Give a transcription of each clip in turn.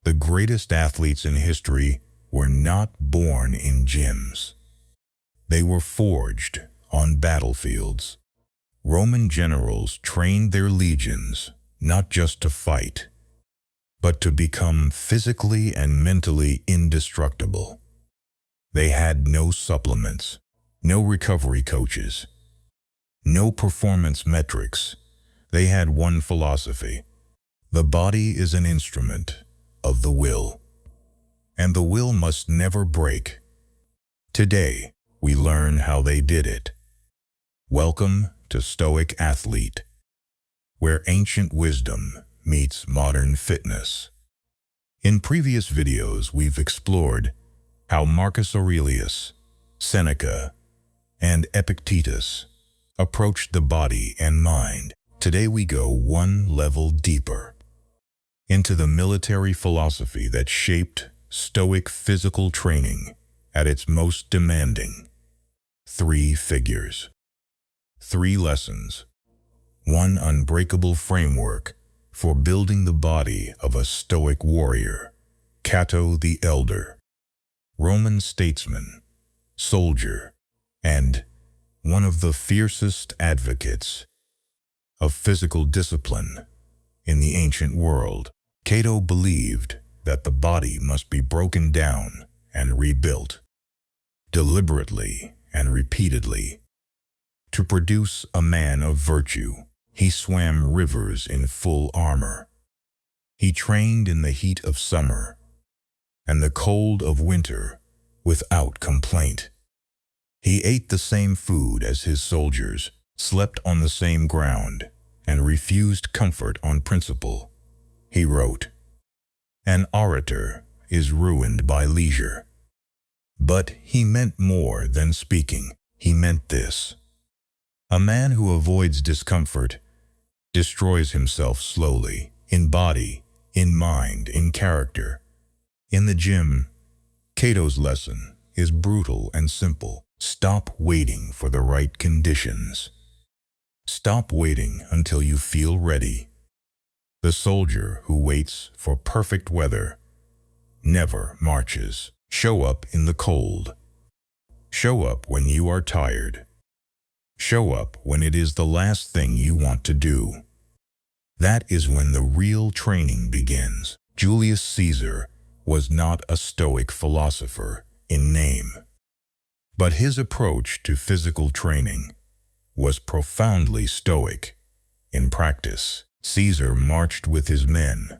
The greatest athletes in history were not born in gyms. They were forged on battlefields. Roman generals trained their legions not just to fight, but to become physically and mentally indestructible. They had no supplements, no recovery coaches, no performance metrics. They had one philosophy: the body is an instrument of the will, and the will must never break. Today, we learn how they did it. Welcome to Stoic Athlete, where ancient wisdom meets modern fitness. In previous videos, we've explored how Marcus Aurelius, Seneca, and Epictetus approached the body and mind. Today we go one level deeper into the military philosophy that shaped Stoic physical training at its most demanding. 3 figures, 3 lessons, 1 unbreakable framework for building the body of a Stoic warrior. Cato the Elder, Roman statesman, soldier, and one of the fiercest advocates of physical discipline in the ancient world. Cato believed that the body must be broken down and rebuilt, deliberately and repeatedly. To produce a man of virtue, he swam rivers in full armor. He trained in the heat of summer and the cold of winter without complaint. He ate the same food as his soldiers, slept on the same ground, and refused comfort on principle. He wrote, "An orator is ruined by leisure." But he meant more than speaking. He meant this: a man who avoids discomfort destroys himself slowly, in body, in mind, in character. In the gym, Cato's lesson is brutal and simple. Stop waiting for the right conditions. Stop waiting until you feel ready. The soldier who waits for perfect weather never marches. Show up in the cold. Show up when you are tired. Show up when it is the last thing you want to do. That is when the real training begins. Julius Caesar was not a Stoic philosopher in name, but his approach to physical training was profoundly Stoic in practice. Caesar marched with his men,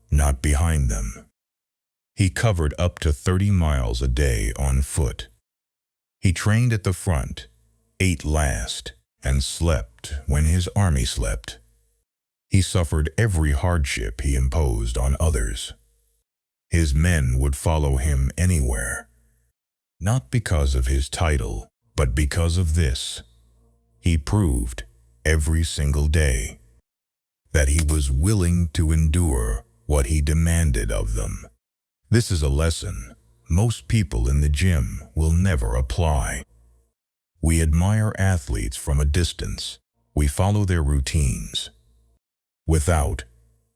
not behind them. He covered up to 30 miles a day on foot. He trained at the front, ate last, and slept when his army slept. He suffered every hardship he imposed on others. His men would follow him anywhere, not because of his title, but because of this. He proved every single day that he was willing to endure what he demanded of them. This is a lesson most people in the gym will never apply. We admire athletes from a distance. We follow their routines without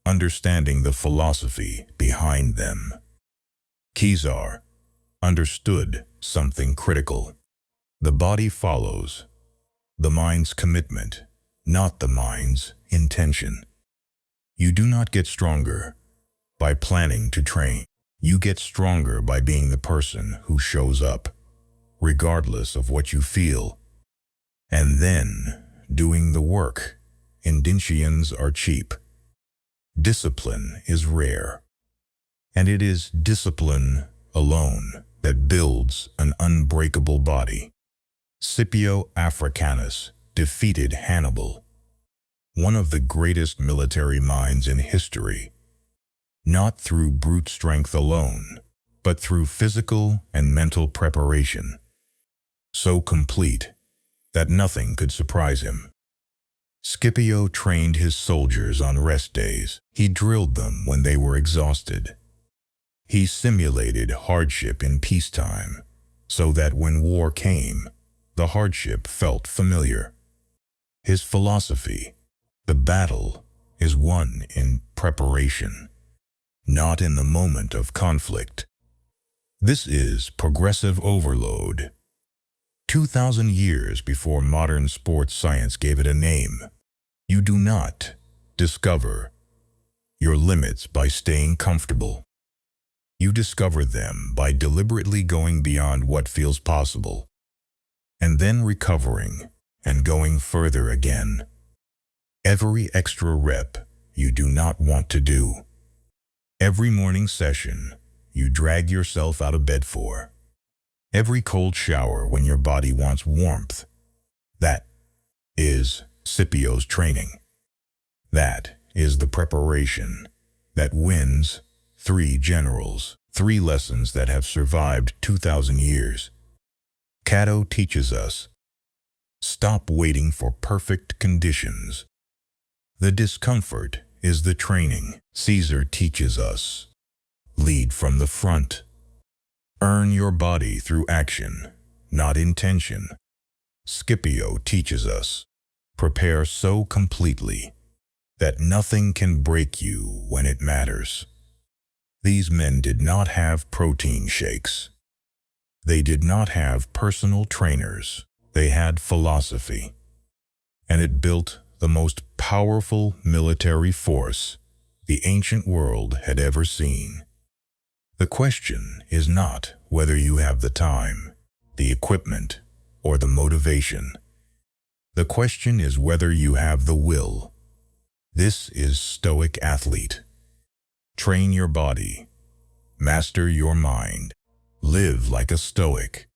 understanding the philosophy behind them. Caesar understood something critical. The body follows the mind's commitment, not the mind's intention. You do not get stronger by planning to train. You get stronger by being the person who shows up, regardless of what you feel, and then doing the work. Indentians are cheap. Discipline is rare, and it is discipline alone that builds an unbreakable body. Scipio Africanus defeated Hannibal, one of the greatest military minds in history, not through brute strength alone, but through physical and mental preparation, so complete that nothing could surprise him. Scipio trained his soldiers on rest days. He drilled them when they were exhausted. He simulated hardship in peacetime, so that when war came, the hardship felt familiar. His philosophy: the battle is won in preparation. not in the moment of conflict. This is progressive overload. 2,000 years before modern sports science gave it a name. You do not discover your limits by staying comfortable. You discover them by deliberately going beyond what feels possible, and then recovering and going further again. Every extra rep you do not want to do. Every morning session you drag yourself out of bed for. Every cold shower when your body wants warmth. That is Scipio's training. That is the preparation that wins 3 generals, 3 lessons that have survived 2,000 years. Cato teaches us, stop waiting for perfect conditions. The discomfort is the training. Caesar teaches us, lead from the front. Earn your body through action, not intention. Scipio teaches us, prepare so completely that nothing can break you when it matters. These men did not have protein shakes. They did not have personal trainers. They had philosophy. And it built the most powerful military force the ancient world had ever seen. The question is not whether you have the time, the equipment, or the motivation. The question is whether you have the will. This is Stoic athlete. Train your body. Master your mind. Live like a Stoic.